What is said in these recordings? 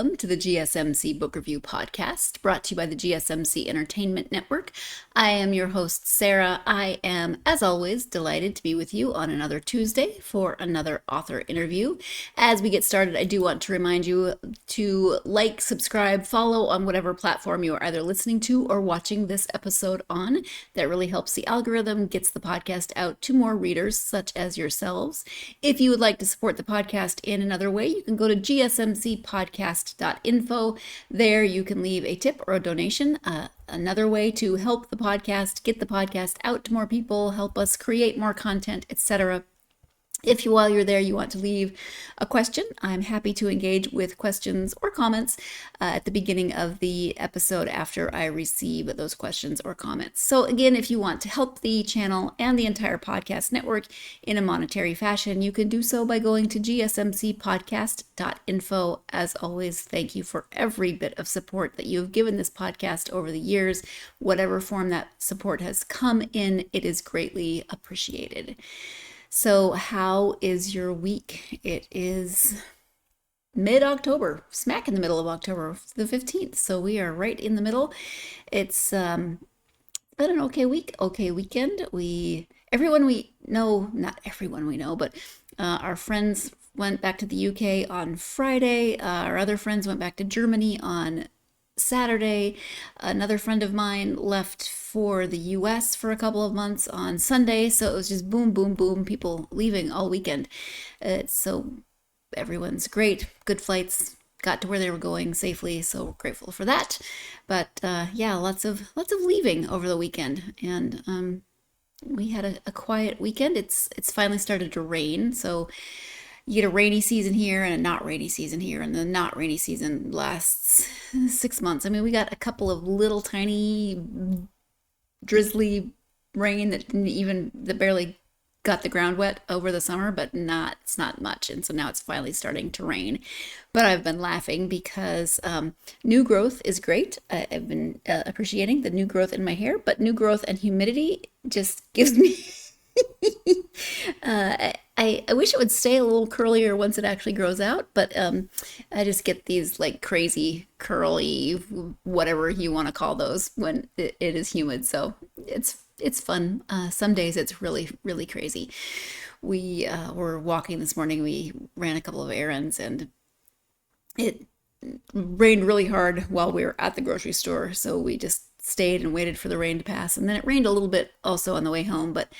Welcome to the GSMC Book Review Podcast, brought to you by the GSMC Entertainment Network. I am your host, Sarah. I am, as always, delighted to be with you on another Tuesday for another author interview. As we get started, I do want to remind you to like, subscribe, follow on whatever platform you are either listening to or watching this episode on. That really helps the algorithm, gets the podcast out to more readers such as yourselves. If you would like to support the podcast in another way, you can go to gsmcpodcast.info. There you can leave a tip or a donation. Another way to help the podcast, get the podcast out to more people, help us create more content, etc. If while you're there you want to leave a question, I'm happy to engage with questions or comments at the beginning of the episode after I receive those questions or comments. So again, if you want to help the channel and the entire podcast network in a monetary fashion, you can do so by going to gsmcpodcast.info. As always, thank you for every bit of support that you have given this podcast over the years. Whatever form that support has come in, it is greatly appreciated. So how is your week? It is mid-October, smack in the middle of October, the 15th. So we are right in the middle. It's been an okay week, okay weekend. Everyone we know, not everyone we know, but our friends went back to the UK on Friday. Our other friends went back to Germany on Saturday. Another friend of mine left for the US for a couple of months on Sunday. So it was just boom, boom, boom, people leaving all weekend. So everyone's great, good flights, got to where they were going safely. So grateful for that. But yeah, lots of leaving over the weekend. And we had a quiet weekend. It's finally started to rain. So you get a rainy season here and a not rainy season here, and the not rainy season lasts 6 months. I mean, we got a couple of little tiny drizzly rain that barely got the ground wet over the summer, but it's not much. And so now it's finally starting to rain. But I've been laughing because new growth is great. I've been appreciating the new growth in my hair, but new growth and humidity just gives me I wish it would stay a little curlier once it actually grows out, but I just get these like crazy curly, whatever you want to call those, when it is humid. So it's fun. Some days it's really, really crazy. We were walking this morning. We ran a couple of errands, and it rained really hard while we were at the grocery store. So we just stayed and waited for the rain to pass. And then it rained a little bit also on the way home, but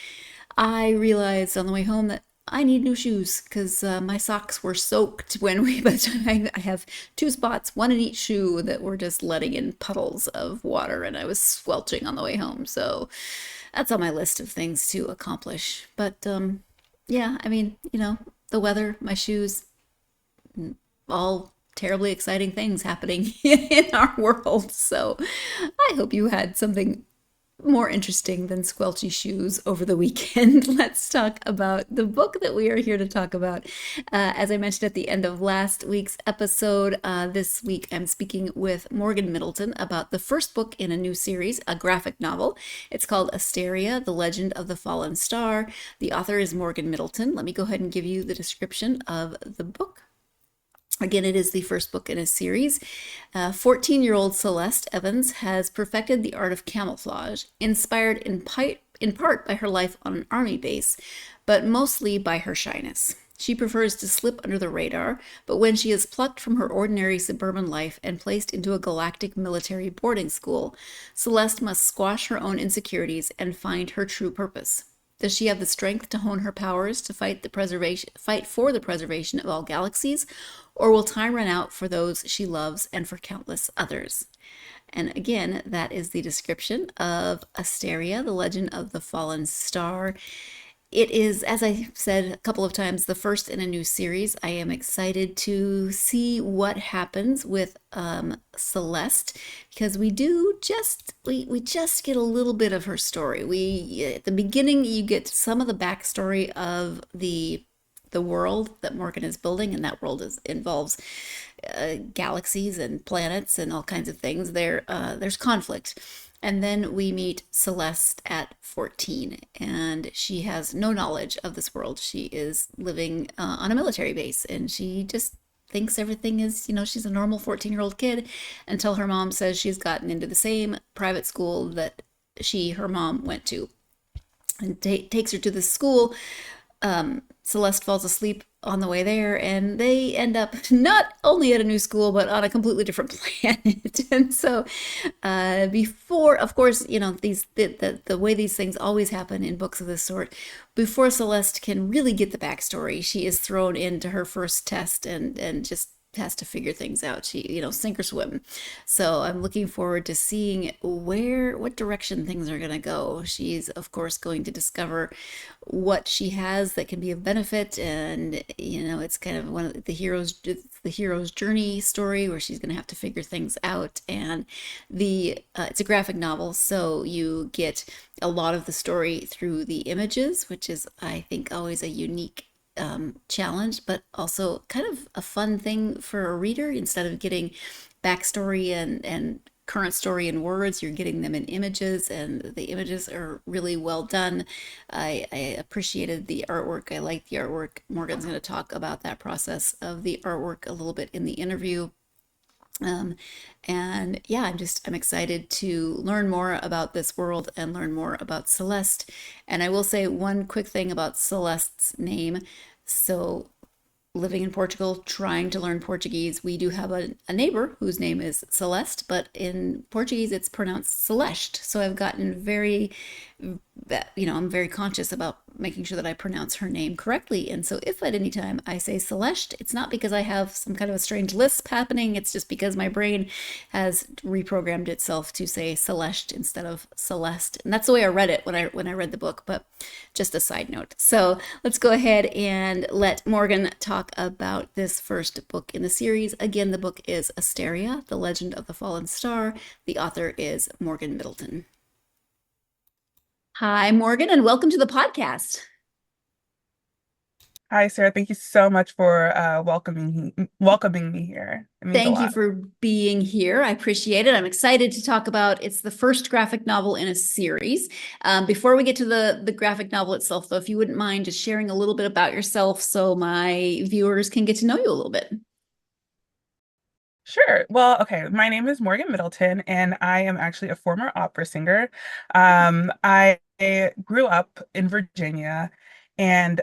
I realized on the way home that I need new shoes because my socks were soaked by the time I have two spots, one in each shoe, that were just letting in puddles of water, and I was squelching on the way home. So that's on my list of things to accomplish. But yeah, I mean, the weather, my shoes, all terribly exciting things happening in our world. So I hope you had something more interesting than squelchy shoes over the weekend. Let's talk about the book that we are here to talk about. As I mentioned at the end of last week's episode, this week I'm speaking with Morgan Middleton about the first book in a new series, a graphic novel. It's called Asteria, The Legend of the Fallen Star. The author is Morgan Middleton. Let me go ahead and give you the description of the book. Again, it is the first book in a series. 14-year-old Celeste Evans has perfected the art of camouflage, inspired in part by her life on an army base, but mostly by her shyness. She prefers to slip under the radar, but when she is plucked from her ordinary suburban life and placed into a galactic military boarding school, Celeste must squash her own insecurities and find her true purpose. Does she have the strength to hone her powers to fight for the preservation of all galaxies, or will time run out for those she loves and for countless others? And again, that is the description of Asteria, The Legend of the Fallen Star. It is, as I said a couple of times, the first in a new series. I am excited to see what happens with Celeste, because we just get a little bit of her story. At the beginning, you get some of the backstory of the world that Morgan is building, and that world involves galaxies and planets and all kinds of things. There's conflict. And then we meet Celeste at 14, and she has no knowledge of this world. She is living on a military base, and she just thinks everything is, she's a normal 14-year-old kid until her mom says she's gotten into the same private school that her mom went to, and takes her to this school. Celeste falls asleep on the way there, and they end up not only at a new school, but on a completely different planet. And so, before, of course, the way these things always happen in books of this sort, before Celeste can really get the backstory, she is thrown into her first test and just has to figure things out. She, sink or swim. So I'm looking forward to seeing what direction things are going to go. She's, of course, going to discover what she has that can be of benefit. And, it's kind of one of the hero's journey story where she's going to have to figure things out. And it's a graphic novel. So you get a lot of the story through the images, which is, I think, always a unique challenge, but also kind of a fun thing for a reader. Instead of getting backstory and current story in words, you're getting them in images, and the images are really well done. I appreciated the artwork. I like the artwork. Morgan's going to talk about that process of the artwork a little bit in the interview. Um, and yeah, I'm excited to learn more about this world and learn more about Celeste. And I will say one quick thing about Celeste's name. So, living in Portugal, trying to learn Portuguese, we do have a neighbor whose name is Celeste, but in Portuguese it's pronounced Celeste. So I've gotten I'm very conscious about making sure that I pronounce her name correctly. And so if at any time I say Celeste, it's not because I have some kind of a strange lisp happening. It's just because my brain has reprogrammed itself to say Celeste instead of Celeste. And that's the way I read it when I read the book, but just a side note. So let's go ahead and let Morgan talk about this first book in the series. Again, the book is Asteria, The Legend of the Fallen Star. The author is Morgan Middleton. Hi, Morgan, and welcome to the podcast. Hi, Sarah. Thank you so much for welcoming me here. It means a Thank you lot. for being here. I appreciate it. I'm excited to talk about it's the first graphic novel in a series. Before we get to the graphic novel itself, though, if you wouldn't mind just sharing a little bit about yourself so my viewers can get to know you a little bit. Sure. Well, okay. My name is Morgan Middleton, and I am actually a former opera singer. I grew up in Virginia and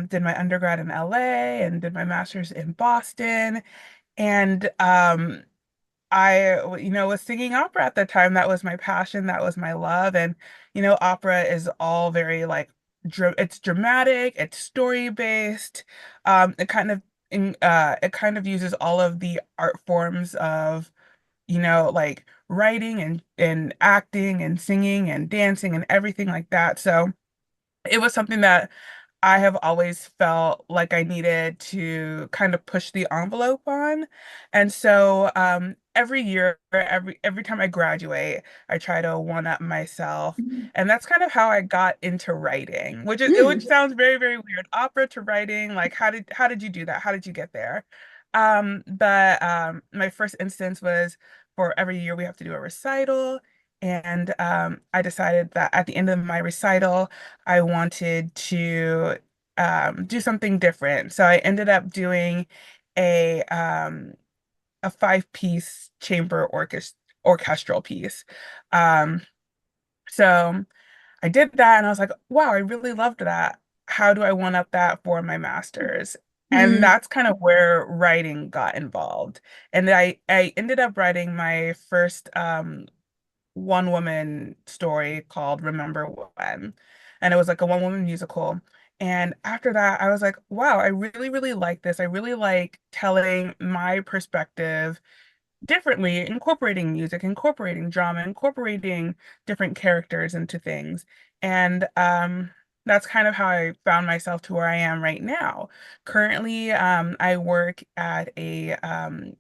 did my undergrad in LA and did my master's in Boston. And was singing opera at the time. That was my passion. That was my love. And, opera is all very like, it's dramatic, it's story based. It kind of uses all of the art forms of, like writing and acting and singing and dancing and everything like that. So it was something that I have always felt like I needed to kind of push the envelope on. And so every year, every time I graduate, I try to one up myself. And that's kind of how I got into writing, which Mm. sounds very, very weird. Opera to writing, like how did you do that? How did you get there? But my first instance was for every year we have to do a recital. And I decided that at the end of my recital, I wanted to do something different. So I ended up doing a um, a five-piece chamber orchestral piece. Um, so I did that, and I was like, wow, I really loved that. How do I one up that for my master's? And Mm. that's kind of where writing got involved. And I ended up writing my first one woman story called Remember When. And it was like a one woman musical. And after that, I was like, wow, I really, really like this. I really like telling my perspective differently, incorporating music, incorporating drama, incorporating different characters into things. And that's kind of how I found myself to where I am right now. Currently, I work at a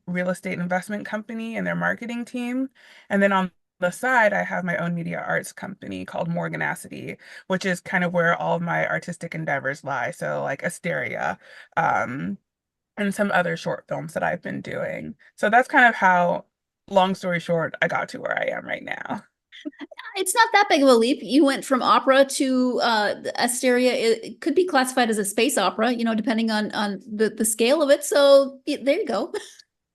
real estate investment company in their marketing team. And then on the side, I have my own media arts company called Morgan, which is kind of where all of my artistic endeavors lie. So like Asteria, um, and some other short films that I've been doing. So that's kind of how, long story short, I got to where I am right now. It's not that big of a leap. You went from opera to Asteria. It could be classified as a space opera, depending on the scale of it. So yeah, there you go.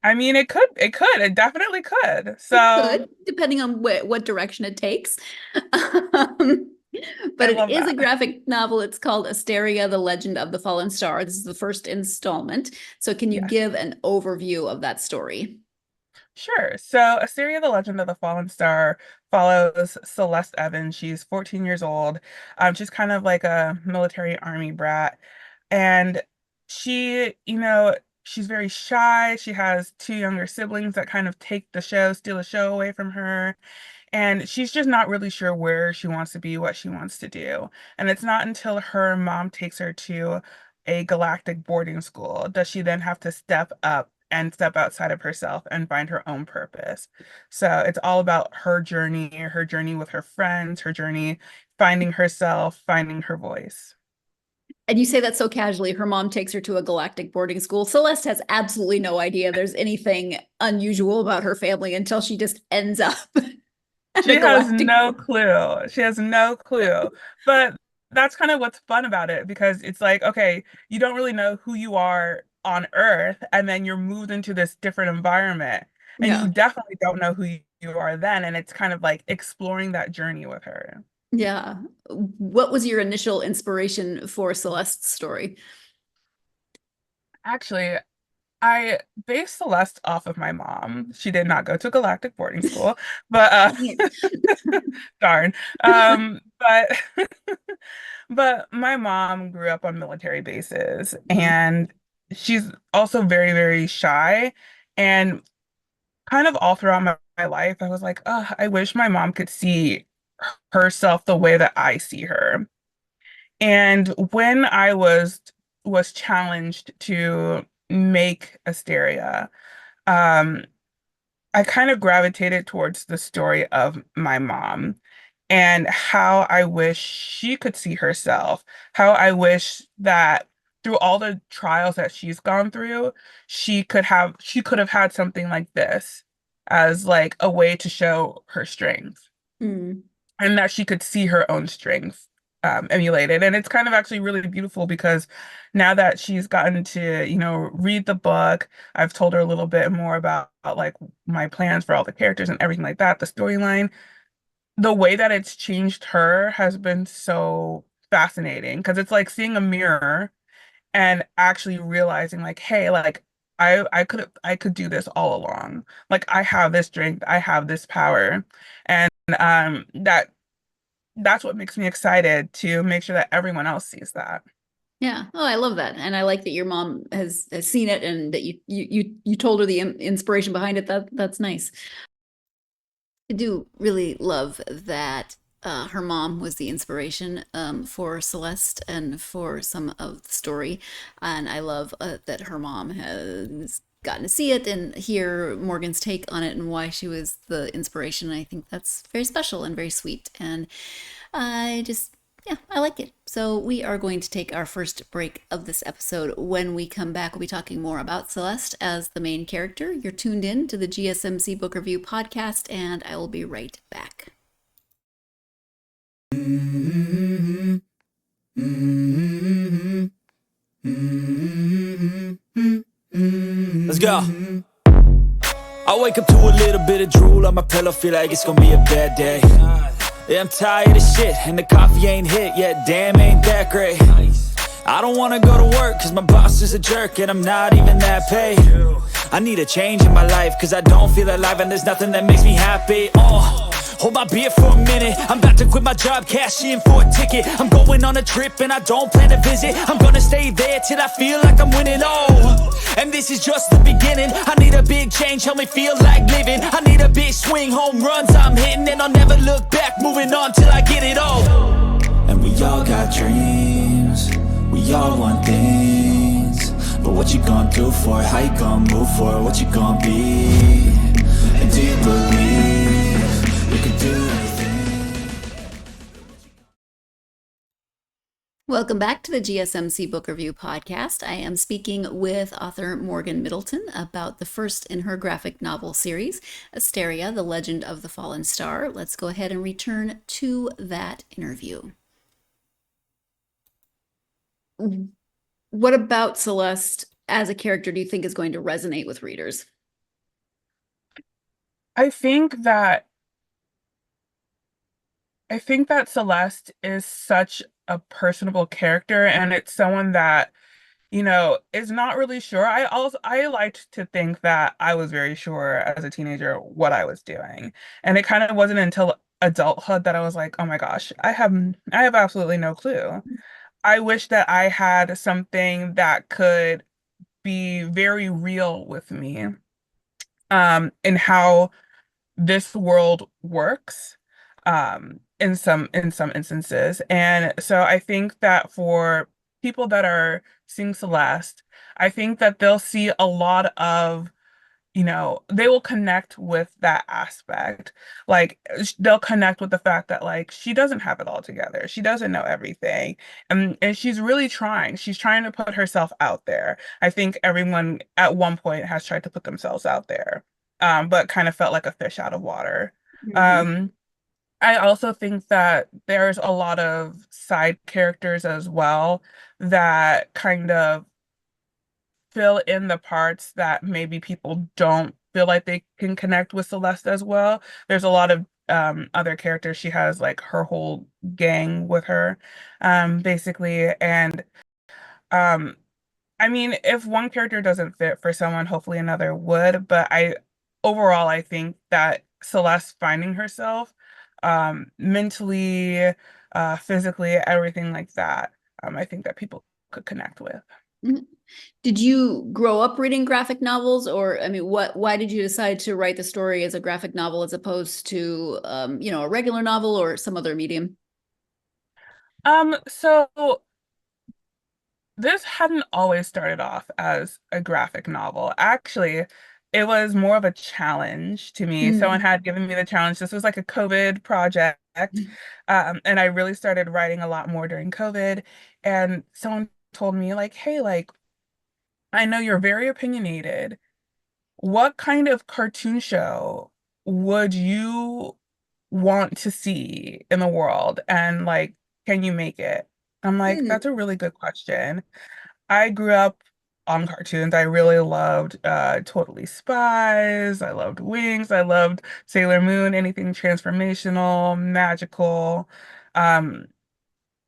I mean, it definitely could. It So could, depending on what direction it takes. Um, but I it love is a that. graphic novel. It's called Asteria, The Legend of the Fallen Star. This is the first installment. So can you Yes. give an overview of that story? Sure. So, Asteria, the Legend of the Fallen Star follows Celeste Evans. She's 14 years old. She's kind of like a military army brat. And she's very shy. She has two younger siblings that kind of steal the show away from her. And she's just not really sure where she wants to be, what she wants to do. And it's not until her mom takes her to a galactic boarding school does she then have to step up and step outside of herself and find her own purpose. So it's all about her journey with her friends, her journey finding herself, finding her voice. And you say that so casually. Her mom takes her to a galactic boarding school. Celeste has absolutely no idea there's anything unusual about her family until she just ends up at a She has galactic no board. clue. She has no clue. But that's kind of what's fun about it because it's like, okay, you don't really know who you are on Earth, and then you're moved into this different environment, and you Yeah. definitely don't know who you are then. And it's kind of like exploring that journey with her. Yeah. What was your initial inspiration for Celeste's story? Actually, I based Celeste off of my mom. She did not go to galactic boarding school, but darn. But but my mom grew up on military bases Mhm. and she's also very, very shy. And kind of all throughout my life, I was like, oh, I wish my mom could see herself the way that I see her. And when I was challenged to make Asteria, um, I kind of gravitated towards the story of my mom and how I wish she could see herself, how I wish that through all the trials that she's gone through, she could have had something like this as like a way to show her strength Mm. and that she could see her own strength emulated. And it's kind of actually really beautiful because now that she's gotten to, read the book, I've told her a little bit more about like my plans for all the characters and everything like that, the storyline. The way that it's changed her has been so fascinating because it's like seeing a mirror and actually realizing like, hey, like I could do this all along. Like I have this strength, I have this power. And that's what makes me excited to make sure that everyone else sees that. Yeah. Oh, I love that. And I like that your mom has seen it and that you told her the inspiration behind it. That's nice. I do really love that her mom was the inspiration for Celeste and for some of the story. And I love that her mom has gotten to see it and hear Morgan's take on it and why she was the inspiration. I think that's very special and very sweet. And I just, yeah, I like it. So we are going to take our first break of this episode. When we come back, we'll be talking more about Celeste as the main character. You're tuned in to the GSMC Book Review podcast, and I will be right back. Let's go. I wake up to a little bit of drool on my pillow, feel like it's gonna be a bad day. Yeah, I'm tired of shit, and the coffee ain't hit yet, damn, ain't that great. I don't wanna go to work, cause my boss is a jerk, and I'm not even that paid. I need a change in my life, cause I don't feel alive, and there's nothing that makes me happy. Hold my beer for a minute, I'm about to quit my job, cash in for a ticket. I'm going on a trip and I don't plan to visit. I'm gonna stay there till I feel like I'm winning, and this is just the beginning. I need a big change, help me feel like living. I need a big swing, home runs I'm hitting, and I'll never look back, moving on till I get it all. And we all got dreams, we all want things, but what you gonna do for it? How you gonna move for it? What you gonna be? And do you believe you can do anything? Welcome back to the GSMC Book Review Podcast. I am speaking with author Morgan Middleton about the first in her graphic novel series, Asteria, The Legend of the Fallen Star. Let's go ahead and return to that interview. What about Celeste as a character do you think is going to resonate with readers? I think that I think that Celeste is such a personable character, and it's someone that, is not really sure. I liked to think that I was very sure as a teenager what I was doing. And it kind of wasn't until adulthood that I was like, oh my gosh, I have absolutely no clue. I wish that I had something that could be very real with me, in how this world works, in some instances. And so I think that for people that are seeing Celeste, I think that they'll see a lot of, they will connect with that aspect. Like they'll connect with the fact that like she doesn't have it all together. She doesn't know everything. And she's really trying. She's trying to put herself out there. I think everyone at one point has tried to put themselves out there, but kind of felt like a fish out of water. Mhm. Um, I also think that there's a lot of side characters as well that kind of fill in the parts that maybe people don't feel like they can connect with Celeste as well. There's a lot of other characters. She has like her whole gang with her, basically. And um I mean, if one character doesn't fit for someone, hopefully another would. But overall, I think that Celeste finding herself, mentally, physically, everything like that, I think that people could connect with. Mhm. Did you grow up reading graphic novels, or I mean, why did you decide to write the story as a graphic novel as opposed to, a regular novel or some other medium? So this hadn't always started off as a graphic novel. Actually, it was more of a challenge to me. Someone Mm. had given me the challenge. This was like a COVID project. And I really started writing a lot more during COVID. And someone told me, like, hey, like, I know you're very opinionated. What kind of cartoon show would you want to see in the world? And like, can you make it? I'm like, Mm. that's a really good question. I grew up on cartoons. I really loved Totally Spies. I loved Wings. I loved Sailor Moon, anything transformational, magical, um,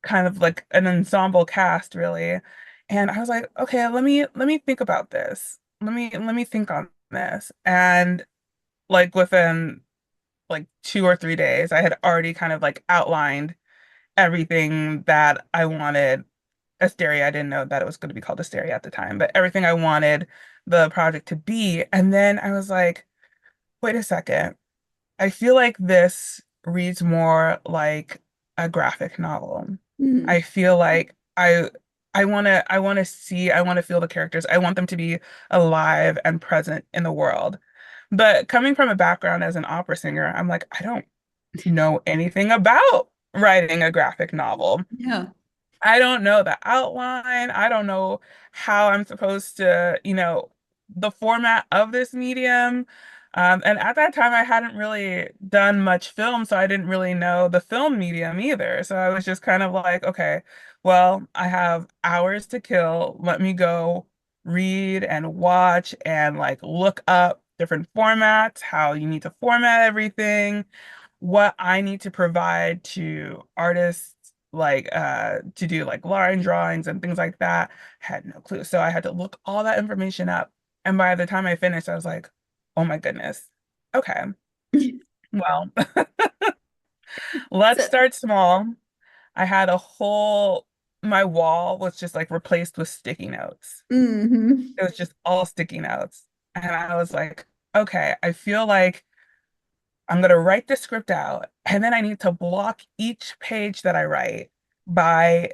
kind of like an ensemble cast, really. And I was like, okay, let me think about this. Let me think on this. And like within like 2 or 3 days, I had already kind of like outlined everything that I wanted Asteria. I didn't know that it was going to be called Asteria at the time, but everything I wanted the project to be. And then I was like, wait a second. I feel like this reads more like a graphic novel. Mm. I feel like I want to feel the characters. I want them to be alive and present in the world. But coming from a background as an opera singer, I'm like, I don't know anything about writing a graphic novel. Yeah. I don't know the outline. I don't know how I'm supposed to, the format of this medium. And at that time, I hadn't really done much film, so I didn't really know the film medium either. So I was just kind of like, okay, well, I have hours to kill. Let me go read and watch and like look up different formats, how you need to format everything, what I need to provide to artists, like to do like line drawings and things like that. Had no clue. So I had to look all that information up. And by the time I finished, I was like, oh my goodness. Okay. Well, let's So, start small. I had my wall was just like replaced with sticky notes. mhm. It was just all sticky notes. And I was like, okay, I feel like I'm gonna write the script out, and then I need to block each page that I write by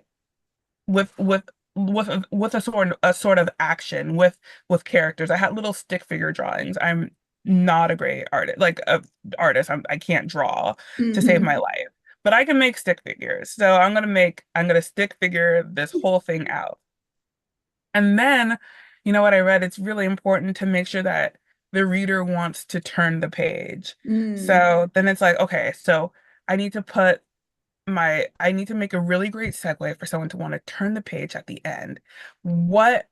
with a sort of action with characters. I had little stick figure drawings. I'm not a great artist, like a artist. I can't draw to save my Mhm. life. but I can make stick figures. So I'm gonna stick figure this whole thing out. And then, you know what I read? It's really important to make sure that the reader wants to turn the page. Mm, So then it's like, okay, so I need to put I need to make a really great segue for someone to want to turn the page at the end. What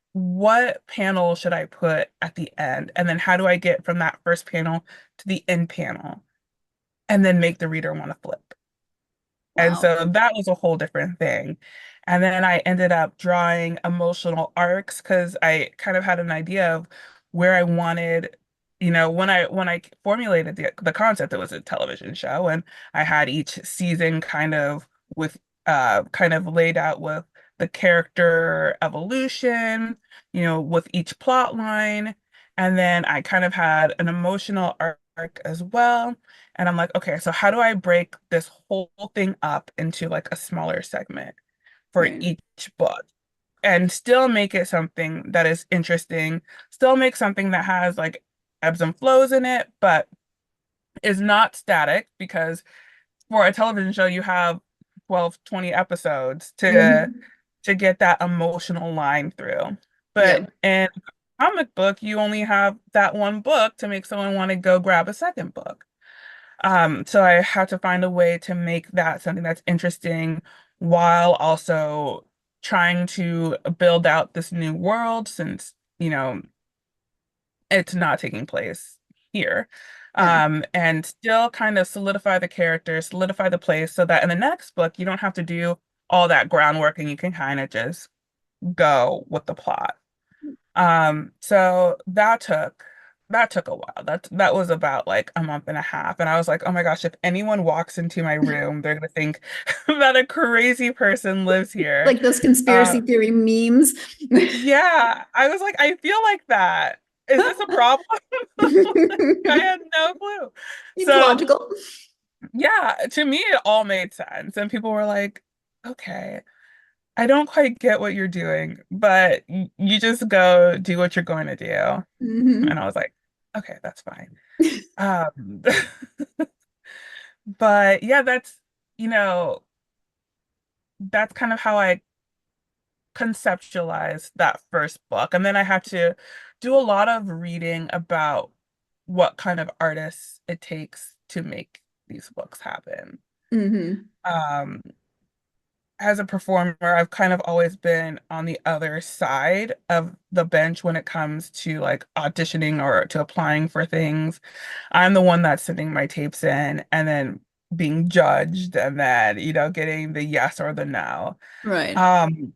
panel should I put at the end? And then how do I get from that first panel to the end panel? And then make the reader want to flip. And wow. so that was a whole different thing. And then I ended up drawing emotional arcs because I kind of had an idea of where I wanted, when I formulated the concept, it was a television show, and I had each season with kind of laid out with the character evolution, with each plot line. And then I kind of had an emotional arc as well. And I'm like, okay, so how do I break this whole thing up into like a smaller segment for Right. each book and still make it something that is interesting, still make something that has like ebbs and flows in it, but is not static because for a television show you have 12, 20 episodes Hmm. to get that emotional line through. But Yeah. in a comic book, you only have that one book to make someone want to go grab a second book. So I had to find a way to make that something that's interesting while also trying to build out this new world since, it's not taking place here. Yeah. And still kind of solidify the characters, solidify the place so that in the next book you don't have to do all that groundwork and you can kind of just go with the plot. So that took a while. That was about like a month and a half. And I was like, oh my gosh, if anyone walks into my room, they're gonna think that a crazy person lives here. Like those Uh conspiracy theory memes. yeah, I was like, I feel like that. Is this a problem? I had no clue. Seems So logical. yeah, to me it all made sense. And people were like, okay. I don't quite get what you're doing, but you just go do what you're going to do. And Hmm. I was like, okay, that's fine. Um, but yeah, you know, that's kind of how I conceptualized that first book. And then I had to do a lot of reading about what kind of artists it takes to make these books happen. Hmm. Um, as a performer, I've kind of always been on the other side of the bench when it comes to like auditioning or to applying for things. I'm the one that's sending my tapes in and then being judged and then, getting the yes or the no. Right. Um,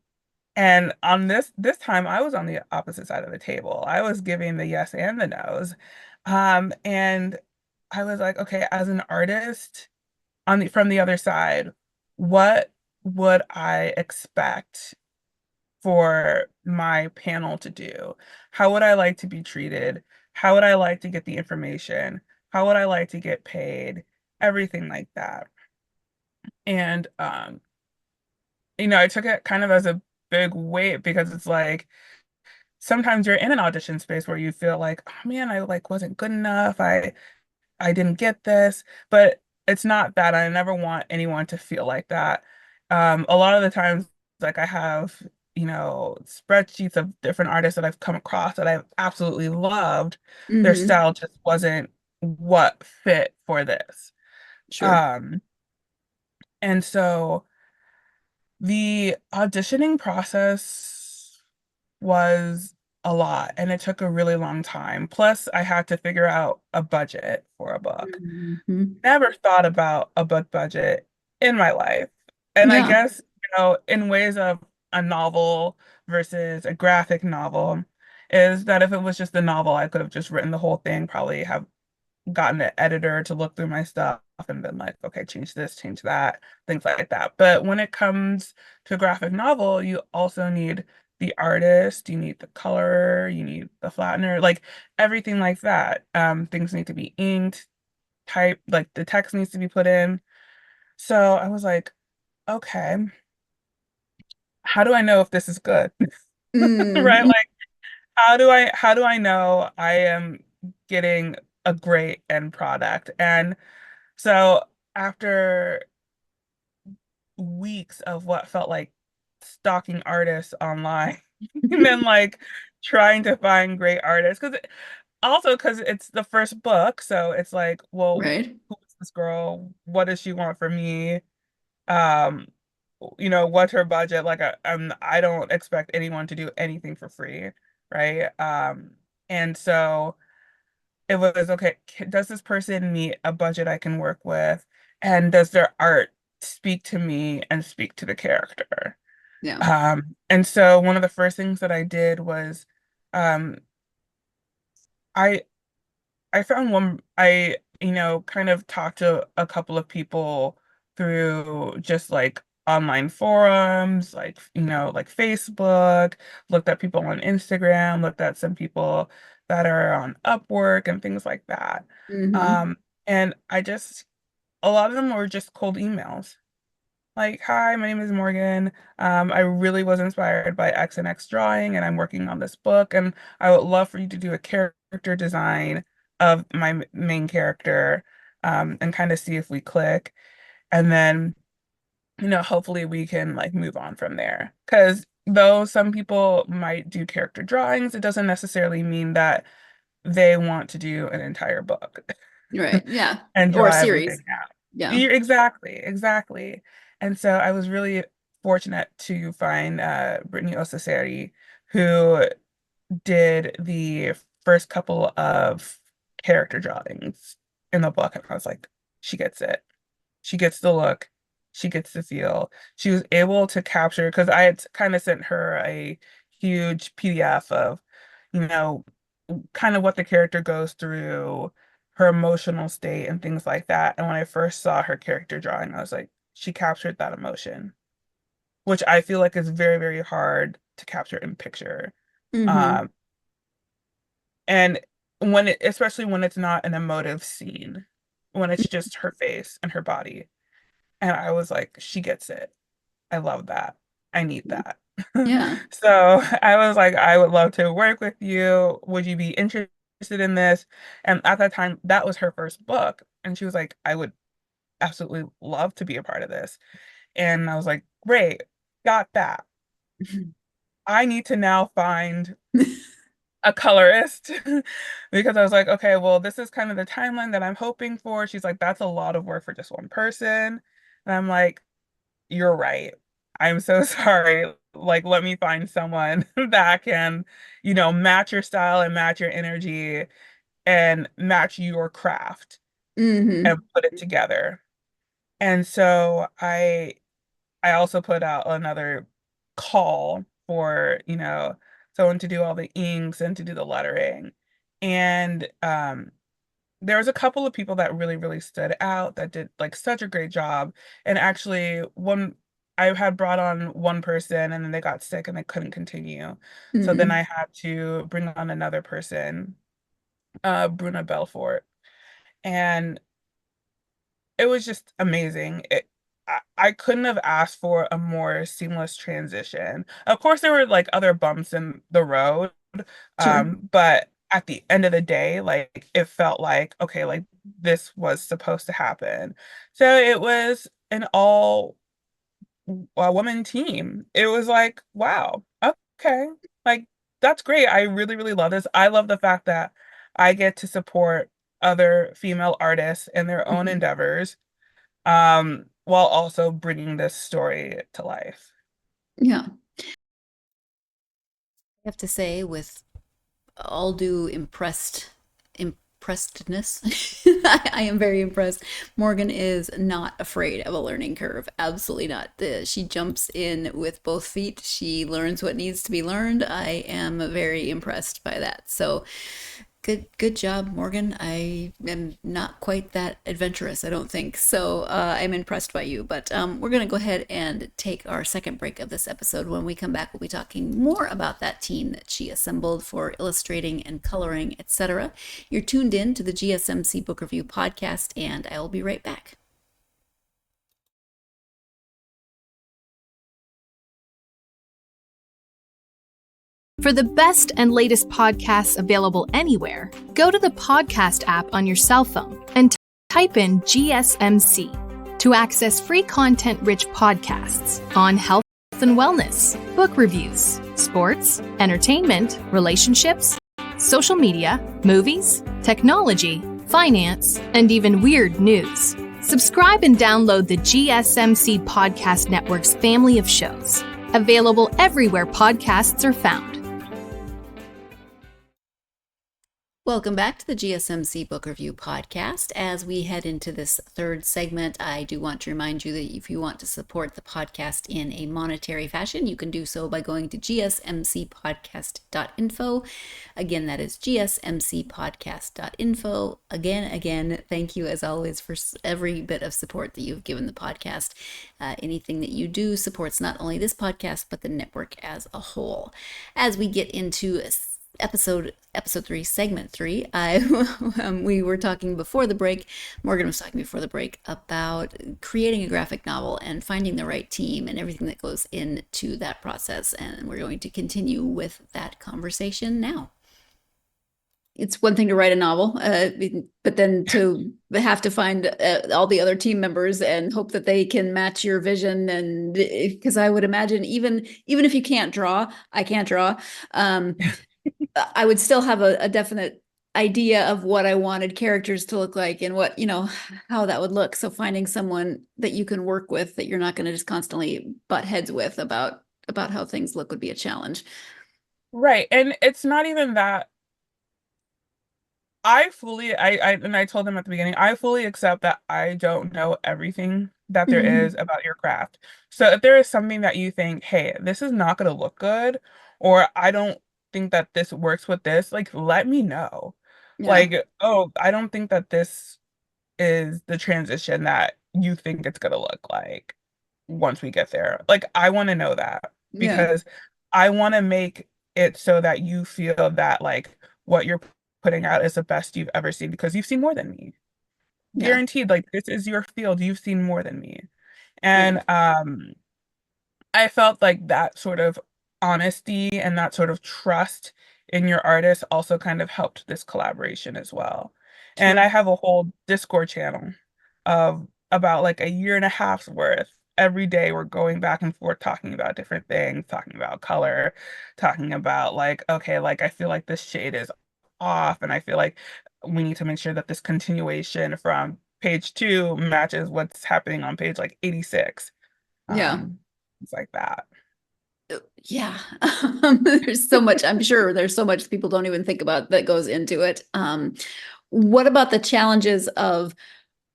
and on this time I was on the opposite side of the table. I was giving the yes and the no's. And I was like, okay, as an artist, from the other side, what would I expect for my panel to do? How would I like to be treated? How would I like to get the information? How would I like to get paid? Everything like that. And I took it kind of as a big weight because it's like sometimes you're in an audition space where you feel like, oh man, I like wasn't good enough. I didn't get this, but it's not that. I never want anyone to feel like that. A lot of the times, like I have, spreadsheets of different artists that I've come across that I've absolutely loved. Their Hmm. style just wasn't what fit for this. Sure. Um, and so the auditioning process was a lot and it took a really long time. Plus, I had to figure out a budget for a book. Hmm. Never thought about a book budget in my life. And I Yeah. guess, in ways of a novel versus a graphic novel, is that if it was just a novel, I could have just written the whole thing, probably have gotten an editor to look through my stuff and been like, okay, change this, change that, things like that. But when it comes to a graphic novel, you also need the artist, you need the color, you need the flattener, like everything like that. Things need to be inked, type, like the text needs to be put in. So I was like, okay, how do I know if this is good? Right? Mm. Like, how do I know I am getting a great end product? And so after weeks of what felt like stalking artists online and then like trying to find great artists because it's the first book, so it's like, well, Right. who is this girl? What does she want from me? Um, what's her budget? Like, I don't expect anyone to do anything for free, right? And so it was okay. Does this person meet a budget I can work with? And does their art speak to me and speak to the character? Yeah. And so one of the first things that I did was, um, I I found kind of talked to a couple of people through just like online forums, like, like Facebook, looked at people on Instagram, looked at some people that are on Upwork and things like that. Mm-hmm. Um, and a lot of them were just cold emails. Like, hi, my name is Morgan. I really was inspired by X and X drawing, and I'm working on this book, and I would love for you to do a character design of my main character, and kind of see if we click. And then, hopefully we can like move on from there. Because though some people might do character drawings, it doesn't necessarily mean that they want to do an entire book Right. Yeah. and Or a draw everything series. out. Yeah. Exactly, exactly. And so I was really fortunate to find Brittany Osaseri, who did the first couple of character drawings in the book. And I was like, she gets it. She gets the look. She gets the feel. She was able to capture, because I had kind of sent her a huge PDF of, you know, kind of what the character goes through, her emotional state and things like that. And when I first saw her character drawing, I was like, she captured that emotion, which I feel like is very, very hard to capture in picture. Mm-hmm. Um, and especially when it's not an emotive scene, when it's just her face and her body. And I was like, she gets it. I love that. I need that. Yeah. So I was like, I would love to work with you. Would you be interested in this? And at that time, that was her first book. And she was like, I would absolutely love to be a part of this. And I was like, great, got that. I need to now find a colorist because I was like, okay, well, this is kind of the timeline that I'm hoping for. She's like, that's a lot of work for just one person. And I'm like, you're right. I'm so sorry. Like, let me find someone that can, match your style and match your energy and match your craft Mm-hmm. and put it together. And so I also put out another call for, someone to do all the inks and to do the lettering. And there was a couple of people that really, really stood out that did like such a great job. And actually, I had brought on one person and then they got sick and they couldn't continue. So then Mm-hmm. I had to bring on another person, Bruna Belfort. And it was just amazing. I couldn't have asked for a more seamless transition. Of course, there were like other bumps in the road, Sure. but at the end of the day, like it felt like, okay, like this was supposed to happen. So it was an all woman team. It was like, wow, okay, like that's great. I really, really love this. I love the fact that I get to support other female artists in their own Mm-hmm. endeavors, while also bringing this story to life. Yeah. I have to say, with all due impressedness, I am very impressed. Morgan is not afraid of a learning curve. Absolutely not. She jumps in with both feet. She learns what needs to be learned. I am very impressed by that. So good job, Morgan. I am not quite that adventurous, I don't think. So I'm impressed by you. But we're going to go ahead and take our second break of this episode. When we come back, we'll be talking more about that team that she assembled for illustrating and coloring, etc. You're tuned in to the GSMC Book Review podcast, and I will be right back. For the best and latest podcasts available anywhere, go to the podcast app on your cell phone and type in GSMC. to access free content-rich podcasts on health and wellness, book reviews, sports, entertainment, relationships, social media, movies, technology, finance, and even weird news. Subscribe and download the GSMC Podcast Network's family of shows, available everywhere podcasts are found. Welcome back to the GSMC Book Review Podcast. As we head into this third segment, I do want to remind you that if you want to support the podcast in a monetary fashion, you can do so by going to gsmcpodcast.info. Again, that is gsmcpodcast.info. Again, thank you as always for every bit of support that you've given the podcast. Anything that you do supports not only this podcast, but the network as a whole. As we get into episode 3, segment 3, we were talking before the break, Morgan was talking before the break about creating a graphic novel and finding the right team and everything that goes into that process, and we're going to continue with that conversation now. It's one thing to write a novel, but then to have to find all the other team members and hope that they can match your vision. And because I would imagine even if you can't draw, I can't draw, I would still have a definite idea of what I wanted characters to look like and what, how that would look. So finding someone that you can work with, that you're not going to just constantly butt heads with about how things look, would be a challenge. Right. And it's not even that. I told them at the beginning, I fully accept that I don't know everything that there is about your craft. So if there is something that you think, hey, this is not going to look good, or I don't think that this works with this, like, let me know. Yeah. Like, oh, I don't think that this is the transition that you think it's going to look like once we get there. Like, I want to know that because I want to make it so that you feel that like what you're putting out is the best you've ever seen, because you've seen more than me. Guaranteed, like, this is your field. You've seen more than me. And I felt like that sort of honesty and that sort of trust in your artist also kind of helped this collaboration as well. And I have a whole Discord channel of about like a year and a half's worth. Every day we're going back and forth talking about different things, talking about color, talking about like, okay, like I feel like this shade is off, and I feel like we need to make sure that this continuation from page 2 matches what's happening on page like 86. It's like that. Yeah. There's so much, I'm sure there's so much people don't even think about that goes into it. What about the challenges of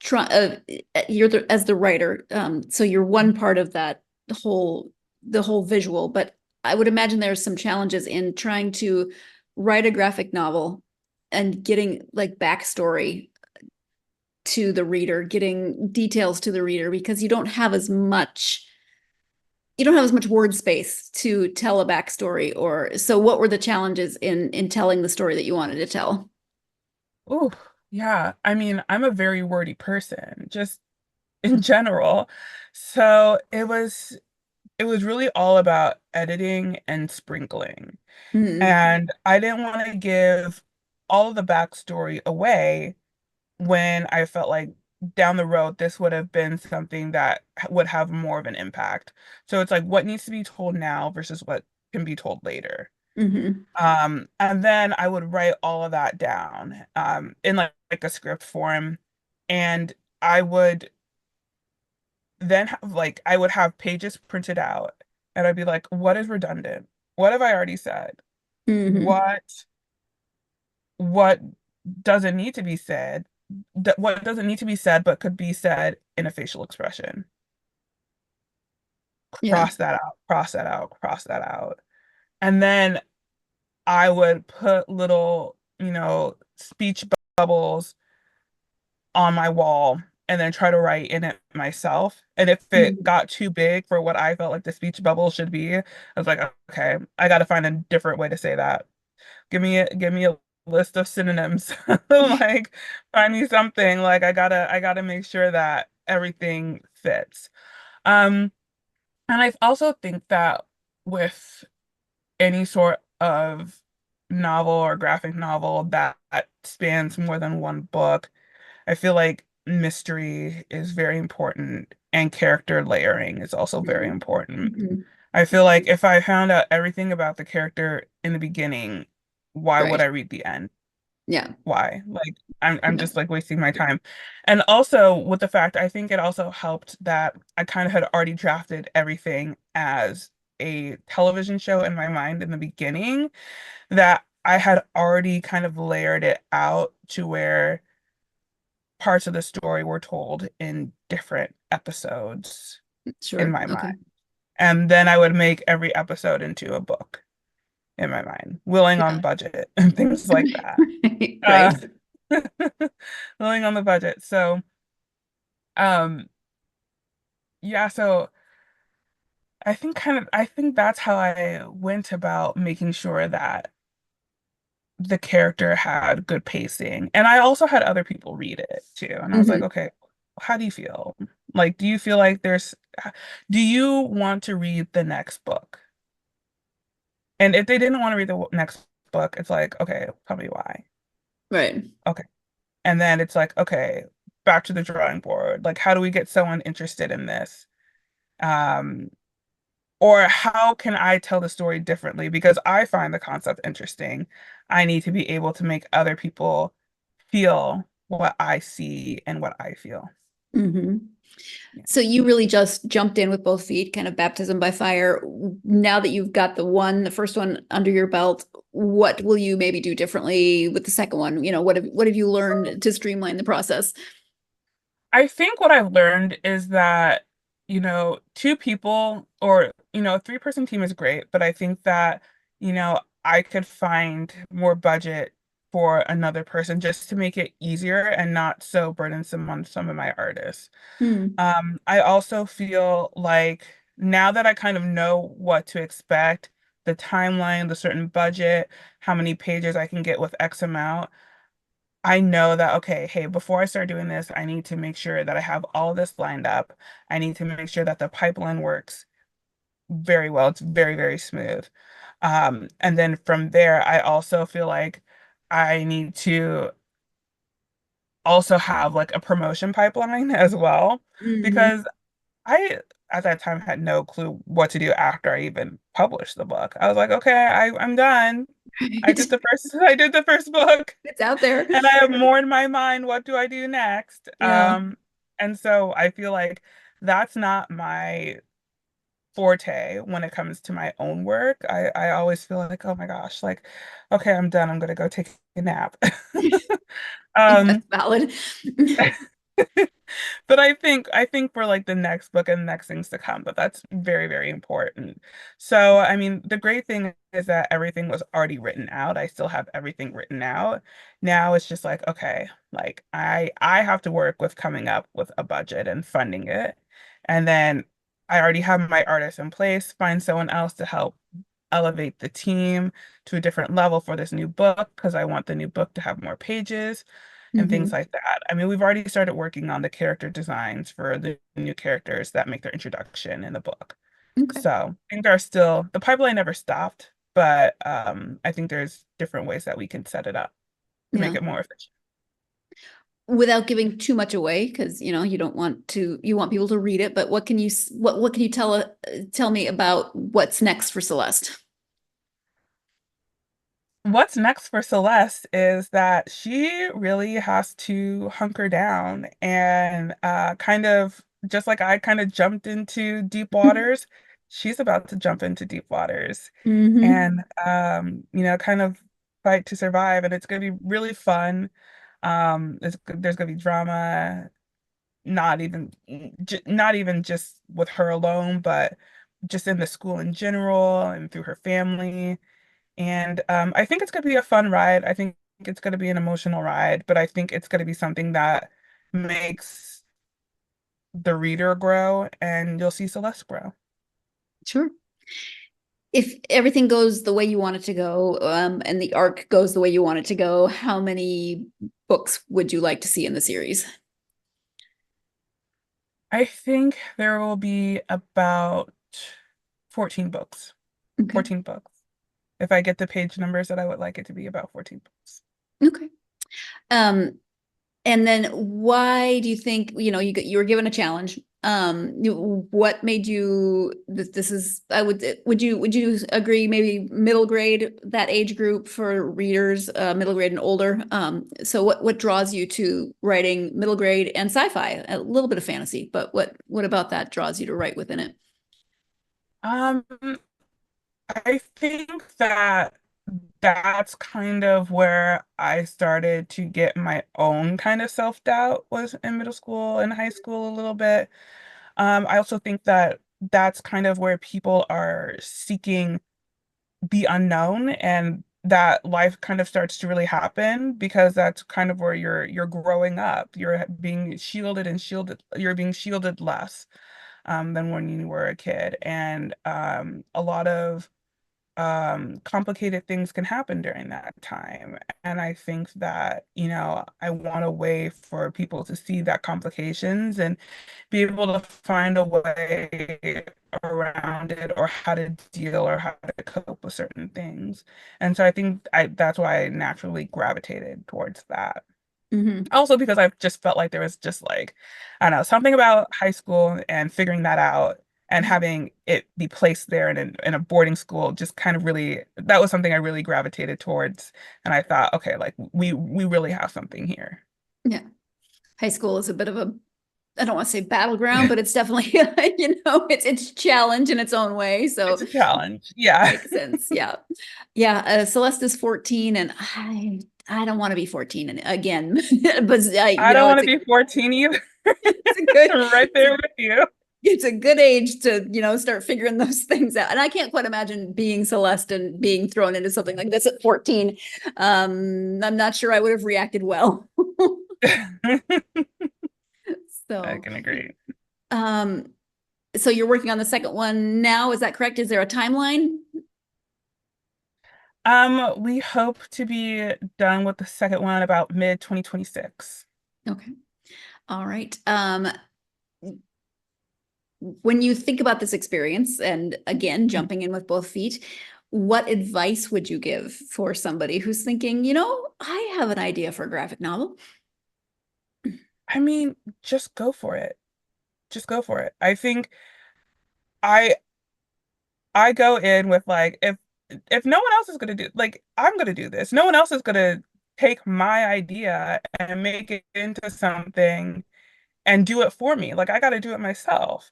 as the writer? So you're one part of that the whole visual, but I would imagine there's some challenges in trying to write a graphic novel and getting like backstory to the reader, getting details to the reader, because you don't have as much word space to tell a backstory. Or so what were the challenges in telling the story that you wanted to tell? Oh, yeah. I mean, I'm a very wordy person, just in general. So it was really all about editing and sprinkling. And I didn't want to give all of the backstory away when I felt like down the road this would have been something that would have more of an impact. So it's like what needs to be told now versus what can be told later. And then I would write all of that down in like a script form, and I would then I would have pages printed out, and I'd be like, what is redundant? What have I already said? What doesn't need to be said? What doesn't need to be said but could be said in a facial expression? Cross that out, cross that out, cross that out. And then I would put little, speech bubbles on my wall and then try to write in it myself. And if it got too big for what I felt like the speech bubble should be, I was like, okay, I got to find a different way to say that. Give me a list of synonyms. Like, find me something. Like, I gotta make sure that everything fits. And I also think that with any sort of novel or graphic novel that spans more than one book, I feel like mystery is very important, and character layering is also very important. Mhm. I feel like if I found out everything about the character in the beginning, why would Right. I read the end? Yeah. Why? Like I'm Yeah. just like wasting my time. And also with the fact, I think it also helped that I kind of had already drafted everything as a television show in my mind in the beginning, that I had already kind of layered it out to where parts of the story were told in different episodes in Sure. my mind. Okay. And then I would make every episode into a book in my mind, willing on Yeah. budget and things like that. Uh, Right. willing on the budget. So, um, yeah, so I think that's how I went about making sure that the character had good pacing. And I also had other people read it too. And I was like, Hmm. okay, how do you feel? Like, do you feel like do you want to read the next book? And if they didn't want to read the next book, it's like, okay, tell me why. Right. Okay. And then it's like, okay, back to the drawing board. Like, how do we get someone interested in this? Um, or how can I tell the story differently? Because I find the concept interesting. I need to be able to make other people feel what I see and what I feel. Hmm. Yeah. So you really just jumped in with both feet, kind of baptism by fire. Now that you've got the first one under your belt, what will you maybe do differently with the second one? What have you learned to streamline the process? I think what I've learned is that, two people or, a three-person team is great, but I think that, I could find more budget for another person just to make it easier and not so burdensome on some of my artists. Hmm. I also feel like now that I kind of know what to expect, the timeline, the certain budget, how many pages I can get with X amount, I know that, okay, hey, before I start doing this, I need to make sure that I have all this lined up. I need to make sure that the pipeline works very well. It's very, very smooth. And then from there, I also feel like I need to also have like a promotion pipeline as well, Hmm. because I at that time had no clue what to do after I even published the book. I was like, okay, I'm done. Right. I did the first book. It's out there. And I have more in my mind. What do I do next? Yeah. And so I feel like that's not my forte when it comes to my own work. I always feel like, oh my gosh, like, okay, I'm done. I'm gonna go take a nap. That's Um, valid. But I think for like the next book and next things to come, but that's very, very important. So, I mean, the great thing is that everything was already written out. I still have everything written out. Now it's just like, okay, like I have to work with coming up with a budget and funding it. And then I already have my artists in place, find someone else to help elevate the team to a different level for this new book because I want the new book to have more pages and things Hmm. like that. I mean, we've already started working on the character designs for the new characters that make their introduction in the book. Okay. So I think the pipeline never stopped, but I think there's different ways that we can set it up to make Yeah. it more efficient. Without giving too much away, because you don't want to, you want people to read it, but what can you tell me about what's next for Celeste? What's next for Celeste is that she really has to hunker down and kind of just like I kind of jumped into deep waters, she's about to jump into deep waters Hmm. and kind of fight to survive, and it's going to be really fun. There's going to be drama, not even just with her alone, but just in the school in general and through her family. And I think it's going to be a fun ride. I think it's going to be an emotional ride, but I think it's going to be something that makes the reader grow, and you'll see Celeste grow. Sure. If everything goes the way you want it to go, and the arc goes the way you want it to go, how many books would you like to see in the series? I think there will be about 14 books. Okay. 14 books. If I get the page numbers that I would like it to be about 14 books. Okay. Um, And then why do you think, you were given a challenge? What made you, this is, would you agree maybe middle grade, that age group for readers, middle grade and older? So what draws you to writing middle grade and sci-fi? A little bit of fantasy, but what about that draws you to write within it? Um, I think that that's kind of where I started to get my own kind of self-doubt was in middle school and high school a little bit. I also think that that's kind of where people are seeking the unknown and that life kind of starts to really happen because that's kind of where you're growing up. You're being shielded and shielded, you're being shielded less than when you were a kid. And a lot of complicated things can happen during that time. And I think that, I want a way for people to see that complications and be able to find a way around it or how to deal or how to cope with certain things. And so I think that's why I naturally gravitated towards that. Hmm. Also because I just felt like there was just like, I don't know, something about high school and figuring that out and having it be placed there in a boarding school just kind of really, that was something I really gravitated towards. And I thought, okay, like we really have something here. Yeah. High school is a bit of a, I don't want to say battleground, but it's definitely, it's a challenge in its own way. So It's a challenge. Yeah. makes sense. Yeah. Yeah. Celeste is 14 and I don't want to be 14 and again, but I don't want to be 14 either. it's a good, I'm right there with you. it's a good age to, start figuring those things out. And I can't quite imagine being Celeste and being thrown into something like this at 14. I'm not sure I would have reacted well. I So, can agree. um, so you're working on the second one now, is that correct? Is there a timeline? We hope to be done with the second one about mid 2026. Okay. All right. When you think about this experience, and again, jumping in with both feet, what advice would you give for somebody who's thinking, I have an idea for a graphic novel? I mean, just go for it. Just go for it. I think I I go in with like if no one else is gonna do like I'm gonna do this. No one else is gonna take my idea and make it into something and do it for me. Like I gotta do it myself.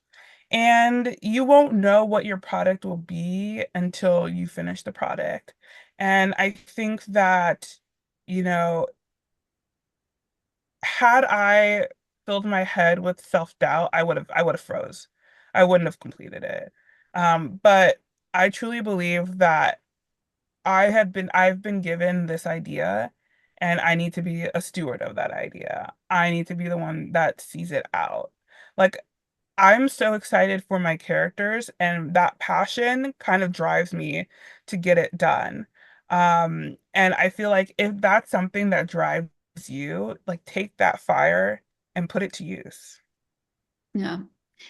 And you won't know what your product will be until you finish the product. And I think that, you know, had I filled my head with self-doubt, I would have froze. I wouldn't have completed it. But I truly believe that I've been given this idea and I need to be a steward of that idea. I need to be the one that sees it out. Like I'm so excited for my characters and that passion kind of drives me to get it done. And I feel like if that's something that drives you, like take that fire and put it to use. Yeah.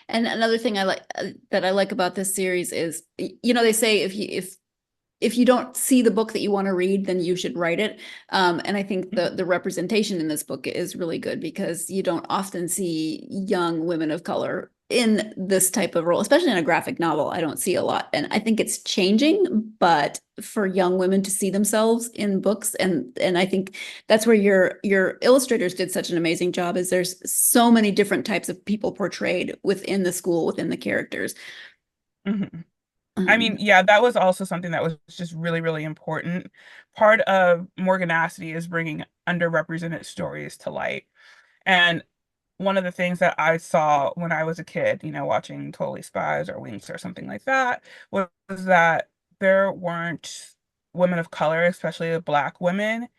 And another thing that I like about this series is, they say if you don't see the book that you want to read, then you should write it. And I think the representation in this book is really good because you don't often see young women of color in this type of role, especially in a graphic novel. I don't see a lot. And I think it's changing, but for young women to see themselves in books, and I think that's where your illustrators did such an amazing job, is there's so many different types of people portrayed within the school, within the characters. Mhm. I mean, Um, yeah, that was also something that was just really, really important. Part of Morganacity is bringing underrepresented stories to light. And one of the things that I saw when I was a kid, watching Totally Spies or Winx or something like that, was that there weren't women of color, especially Black women,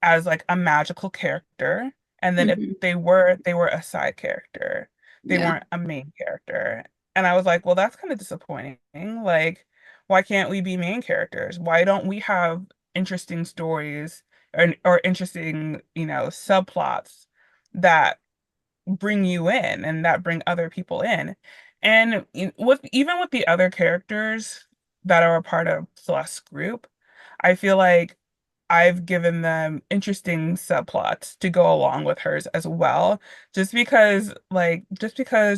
as like a magical character. And then if mhm. they were a side character. They Yeah. weren't a main character. And I was like, well, that's kind of disappointing. Like, why can't we be main characters? Why don't we have interesting stories or interesting, subplots that bring you in and that bring other people in? And with even with the other characters that are a part of Celeste's group, I feel like I've given them interesting subplots to go along with hers as well. Just because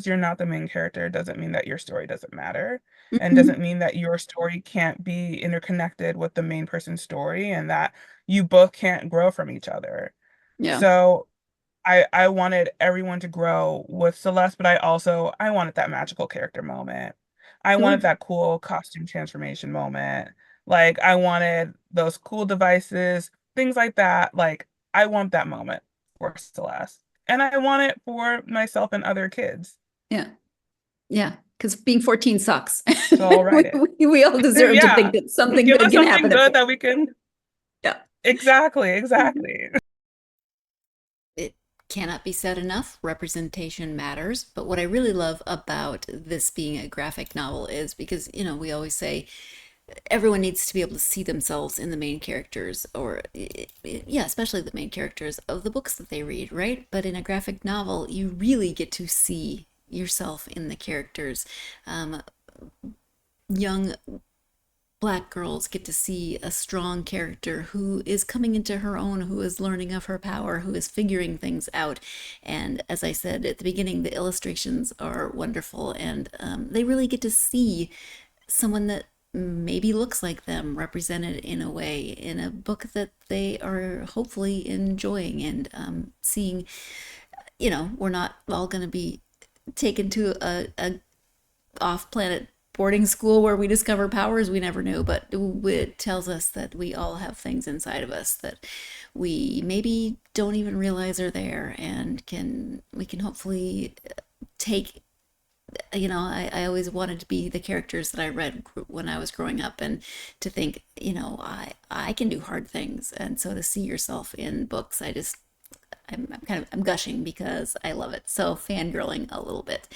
you're not the main character doesn't mean that your story doesn't matter, and Mhm. doesn't mean that your story can't be interconnected with the main person's story, and that you both can't grow from each other. Yeah. So I wanted everyone to grow with Celeste, but I wanted that magical character moment. I wanted Sure. that cool costume transformation moment. Like I wanted those cool devices, things like that. Like I want that moment for Celeste. And I want it for myself and other kids. Yeah. Yeah. Because being 14 sucks. So I'll we, write it. we all deserve to Yeah. think that something Give good us can something happen at good 14. that we can. Yeah. Exactly, Mhm. exactly. It cannot be said enough. Representation matters. But what I really love about this being a graphic novel is because, we always say everyone needs to be able to see themselves in the main characters, or yeah, especially the main characters of the books that they read, right? But in a graphic novel, you really get to see yourself in the characters. um, Young Black girls get to see a strong character who is coming into her own, who is learning of her power, who is figuring things out. And as I said at the beginning, the illustrations are wonderful, and they really get to see someone that maybe looks like them represented in a way in a book that they are hopefully enjoying, and seeing, we're not all going to be taken to a off-planet boarding school where we discover powers we never knew, but it tells us that we all have things inside of us that we maybe don't even realize are there, and we can hopefully take. I always wanted to be the characters that I read when I was growing up, and to think, I can do hard things. And so to see yourself in books, I'm gushing because I love it. So fangirling a little bit.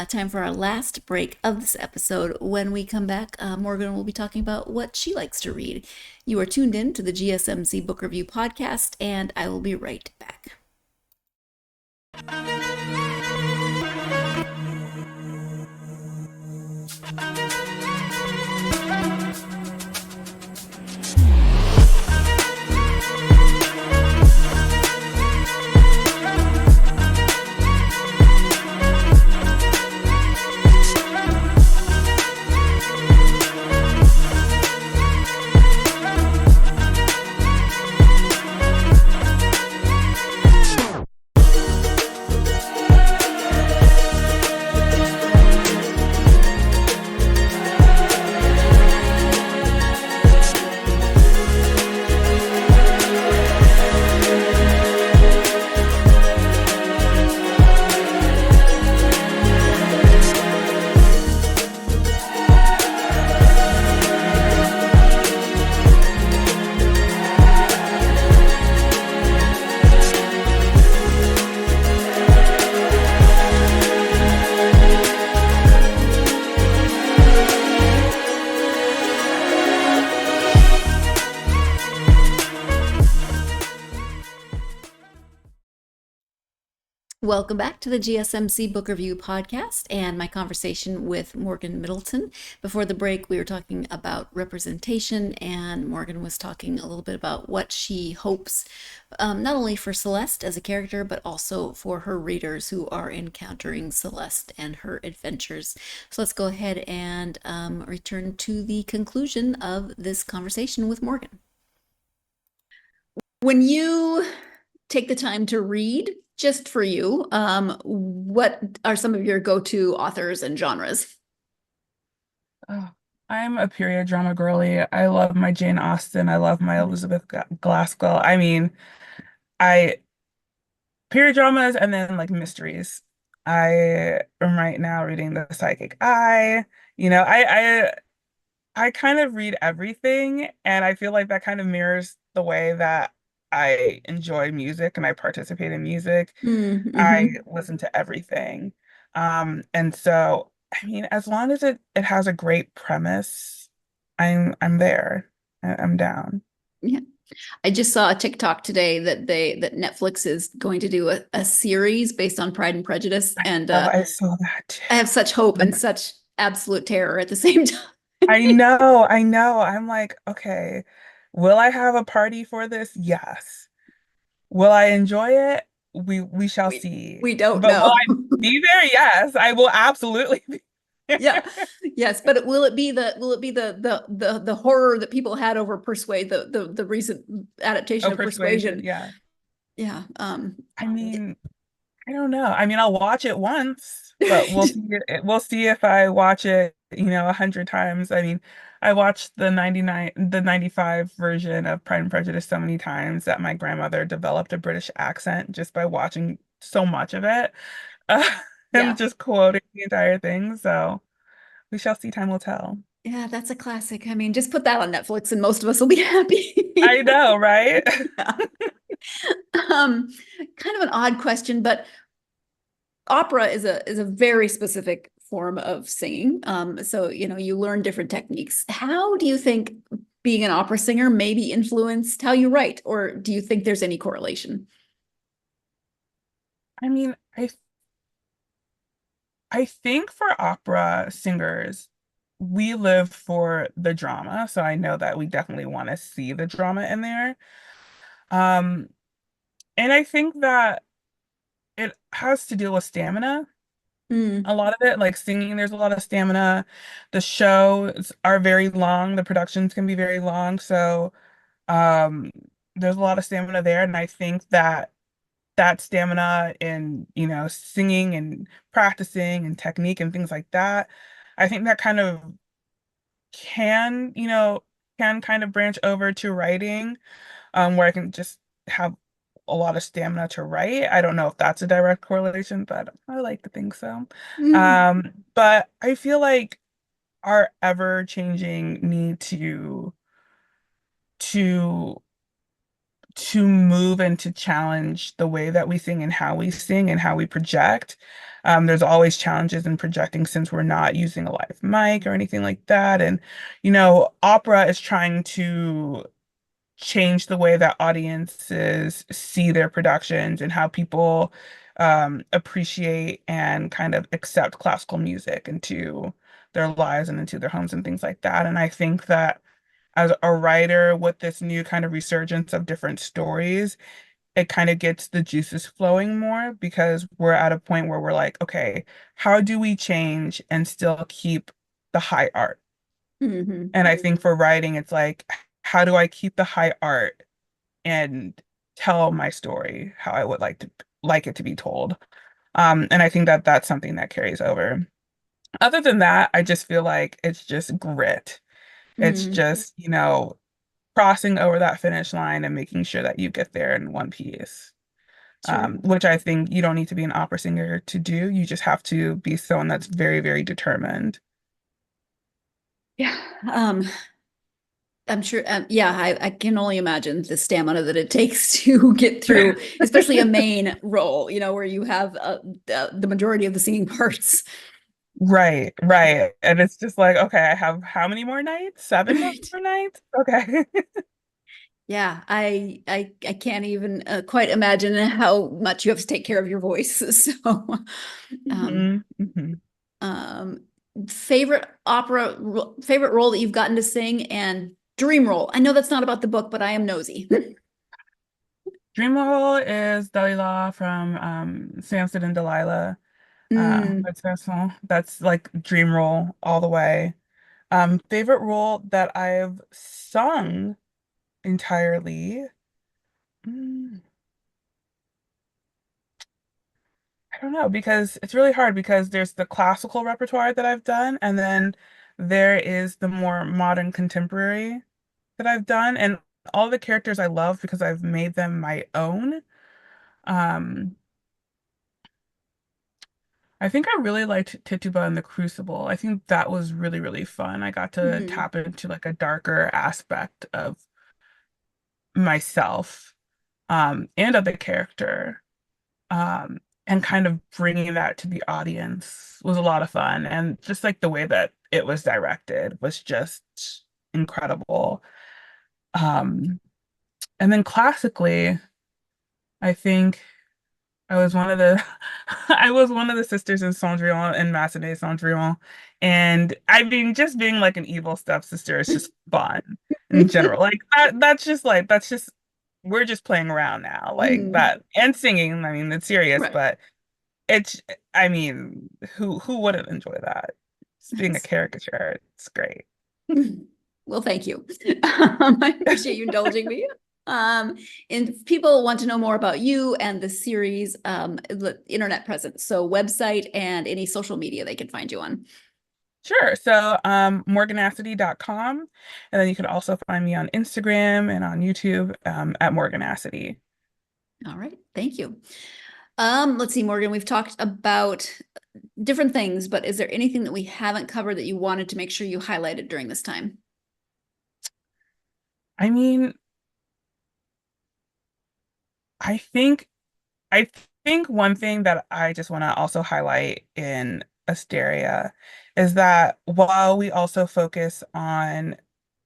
Time for our last break of this episode. When we come back, Morgan will be talking about what she likes to read. You are tuned in to the GSMC Book Review Podcast, and I will be right back. Welcome back to the GSMC Book Review Podcast and my conversation with Morgan Middleton. Before the break, we were talking about representation, and Morgan was talking a little bit about what she hopes, not only for Celeste as a character, but also for her readers who are encountering Celeste and her adventures. So let's go ahead and return to the conclusion of this conversation with Morgan. When you take the time to read, just for you, what are some of your go-to authors and genres? Oh, I'm a period drama girly. I love my Jane Austen. I love my Elizabeth Gaskell. I mean, I period dramas and then like mysteries. I am right now reading The Psychic Eye. You know, I kind of read everything, and I feel like that kind of mirrors the way that I enjoy music and I participate in music. I Mm-hmm. listen to everything. And so, I mean, as long as it has a great premise, I'm there. I'm down. Yeah. I just saw a TikTok today that Netflix is going to do a series based on Pride and Prejudice, and Oh, I saw that I have such hope and too. such absolute terror at the same time. I know, I know. I'm like, okay. Will I have a party for this? Yes. Will I enjoy it? We shall We see. we don't But will know. I be there? Yes, I will absolutely be Yeah. there. Yes, but will it be the horror that people had over Persuade, the recent adaptation Oh, of Persuasion, Persuasion? yeah. Yeah. I mean, I don't know. I mean, I'll watch it once, but we'll see if I watch it, 100 times. I mean, I watched the 95 version of Pride and Prejudice so many times that my grandmother developed a British accent just by watching so much of it, uh, and Yeah. just quoting the entire thing. So we shall see, time will tell. Yeah, that's a classic. I mean, just put that on Netflix and most of us will be I happy. know, right? Yeah. Um, Kind of an odd question, but opera is a very specific form of singing. So you learn different techniques. How do you think being an opera singer maybe influenced how you write, or do you think there's any correlation? I mean, I think for opera singers, we live for the drama, so I know that we definitely want to see the drama in there. Um, and I think that it has to deal with stamina. Mm, A lot of it, like singing, there's a lot of stamina. The shows are very long, the productions can be very long, so um, there's a lot of stamina there, and I think that that stamina in, singing and practicing and technique and things like that, I think that kind of can, can kind of branch over to writing, where I can just have a lot of stamina to write. I don't know if that's a direct correlation, but I like to think so. mm, But I feel like our ever-changing need to to move and to challenge the way that we sing and how we project. There's always challenges in projecting since we're not using a live mic or anything like that. And, opera is trying to change the way that audiences see their productions and how people appreciate and kind of accept classical music into their lives and into their homes and things like that. And I think that as a writer with this new kind of resurgence of different stories, it kind of gets the juices flowing more because we're at a point where we're like, okay, how do we change and still keep the high art? mhm. And I think for writing, it's like, how do I keep the high art and tell my story how I would like it to be told? And I think that that's something that carries over. Other than that, I just feel like it's just grit. It's Mm, just, crossing over that finish line and making sure that you get there in one piece. sure. Which I think you don't need to be an opera singer to do. You just have to be someone that's very, very determined. Yeah. Um, I'm sure. Yeah, I can only imagine the stamina that it takes to get through, especially a main role, where you have the majority of the singing parts. Right, right. And it's just like, okay, I have how many more nights? Seven more Right. nights? Okay. Yeah, I can't even quite imagine how much you have to take care of your voice. So, um, hmm hmm um, favorite role that you've gotten to sing and dream role. I know that's not about the book, but I am nosy. Dreamwall is Dalila from Samson and Delilah. Mm, That's like dream role all the way. Favorite role that I've sung entirely. Mm, I don't know because it's really hard because there's the classical repertoire that I've done, and then there is the more modern contemporary that I've done, and all the characters I love because I've made them my own. Um, I think I really liked Tituba and the Crucible. I think that was really, really fun. I got to mm, tap into like a darker aspect of myself, and of the character. And kind of bringing that to the audience was a lot of fun. And just like the way that it was directed was just incredible. Um, and then classically, I think I was one of the I was one of the sisters in Cendrillon in Massenet Cendrillon. And I mean, just being like an evil stepsister is just fun. in general. Like that's just we're just playing around now. Like Mhm. that and singing, I mean, it's serious, Right. but it's I mean, who wouldn't enjoy that? It's being a caricature. It's great. Well, thank you. I appreciate you indulging me. And if people want to know more about you and the series, internet presence, so website and any social media they can find you on. Sure. So morganacity.com. And then you can also find me on Instagram and on YouTube at morganacity. All right. Thank you. Let's see, Morgan, we've talked about different things, but is there anything that we haven't covered that you wanted to make sure you highlighted during this time? I mean, I think I think one thing that I just want to also highlight in Asteria is that while we also focus on,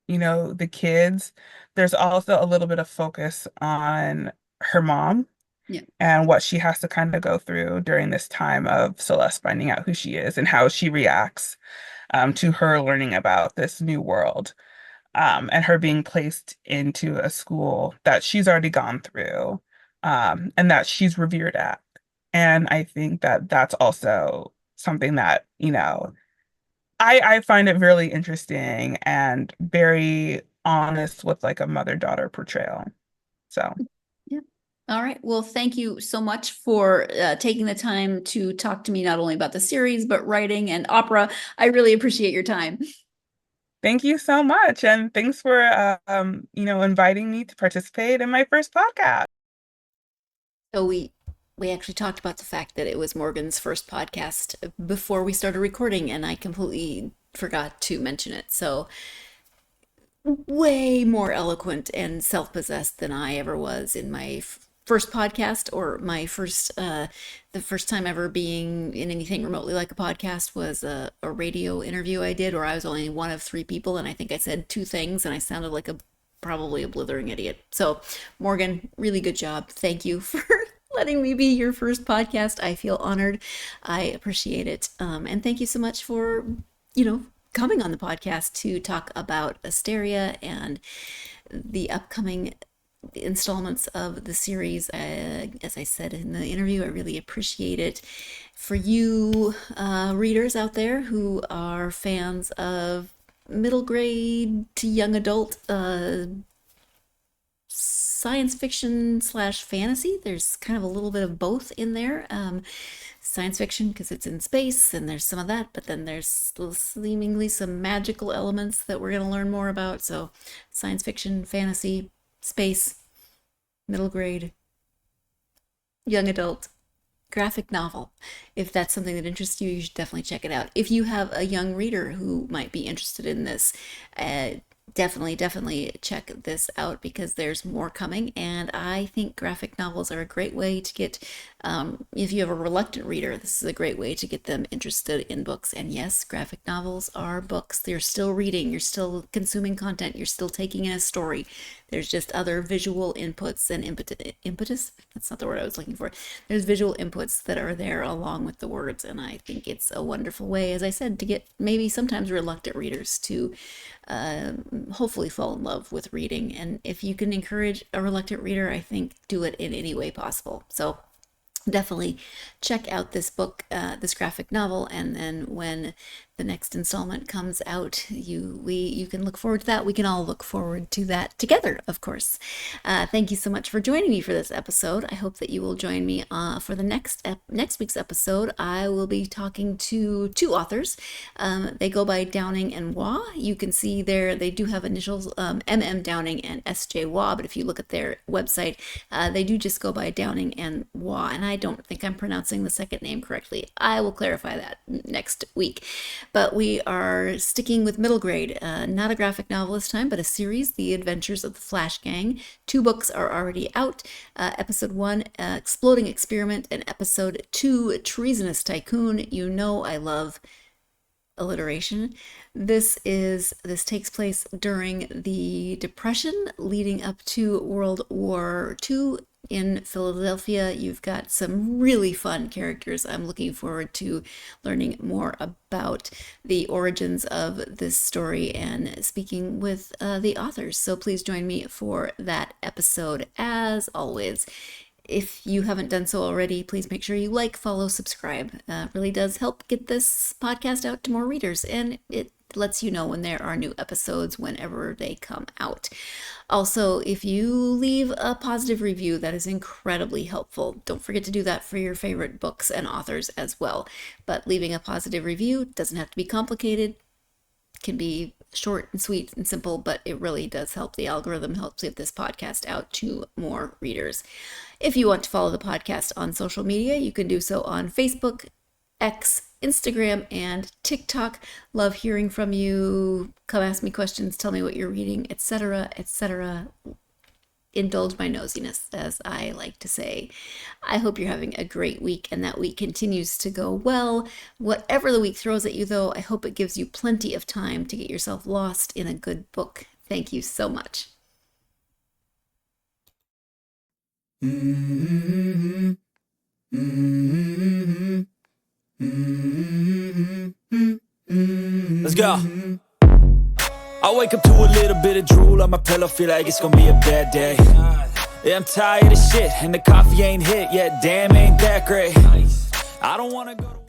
the kids, there's also a little bit of focus on her mom Yeah. and what she has to kind of go through during this time of Celeste finding out who she is and how she reacts to her learning about this new world, and her being placed into a school that she's already gone through, and that she's revered at. And I think that that's also something that, I find it really interesting and very honest with like a mother-daughter portrayal. So Yeah. All right. Well, thank you so much for taking the time to talk to me not only about the series, but writing and opera. I really appreciate your time. thank you so much. And thanks for, inviting me to participate in my first podcast. So we actually talked about the fact that it was Morgan's first podcast before we started recording, and I completely forgot to mention it. So way more eloquent and self-possessed than I ever was in my first podcast, or my first the first time ever being in anything remotely like a podcast was a radio interview I did where I was only one of three people, and I think I said two things and I sounded like a probably a blithering idiot. So Morgan, really good job. Thank you for letting me be your first podcast. I feel honored. I appreciate it. And thank you so much for, coming on the podcast to talk about Asteria and the upcoming installments of the series. As I said in the interview, I really appreciate it. For you readers out there who are fans of middle grade to young adult science fiction slash fantasy, there's kind of a little bit of both in there. Science fiction because it's in space and there's some of that, but then there's seemingly some magical elements that we're going to learn more about. So science fiction, fantasy, space, middle grade, young adult, graphic novel. If that's something that interests you, you should definitely check it out. If you have a young reader who might be interested in this, definitely check this out because there's more coming. And I think graphic novels are a great way to get, if you have a reluctant reader, this is a great way to get them interested in books. And yes, graphic novels are books. You're still reading, you're still consuming content, you're still taking in a story. There's just other visual inputs and impetus. That's not the word I was looking for. There's visual inputs that are there along with the words. And I think it's a wonderful way, as I said, to get maybe sometimes reluctant readers to hopefully fall in love with reading. And if you can encourage a reluctant reader, I think do it in any way possible. So definitely check out this book, this graphic novel, and then when the next installment comes out, you can look forward to that. We can all look forward to that together, of course. Thank you so much for joining me for this episode. I hope that you will join me for the next week's episode. I will be talking to two authors. They go by Downing and Waugh. You can see there they do have initials MM Downing and SJ Waugh, but if you look at their website, they do just go by Downing and Waugh, and I don't think I'm pronouncing the second name correctly. I will clarify that next week. But we are sticking with middle grade, not a graphic novel this time, but a series, The Adventures of the Flash Gang. 2 books are already out. Episode 1, Exploding Experiment, and Episode 2, Treasonous Tycoon. You know I love alliteration. This takes place during the Depression leading up to World War II in Philadelphia. You've got some really fun characters. I'm looking forward to learning more about the origins of this story and speaking with the authors. So please join me for that episode. As always, if you haven't done so already, please make sure you like, follow, subscribe. Really does help get this podcast out to more readers, and it lets you know when there are new episodes whenever they come out. Also, if you leave a positive review, that is incredibly helpful. Don't forget to do that for your favorite books and authors as well. But leaving a positive review doesn't have to be complicated. Can be short and sweet and simple, but it really does help. The algorithm helps get this podcast out to more readers. If you want to follow the podcast on social media, you can do so on Facebook, X, Instagram, and TikTok. Love hearing from you. Come ask me questions, tell me what you're reading, etc., etc. Indulge my nosiness, as I like to say. I hope you're having a great week and that week continues to go well. Whatever the week throws at you, though, I hope it gives you plenty of time to get yourself lost in a good book. Thank you so much. Let's go. I wake up to a little bit of drool on my pillow, feel like it's gonna be a bad day. Yeah, I'm tired of shit, and the coffee ain't hit yet, damn, ain't that great. I don't wanna go to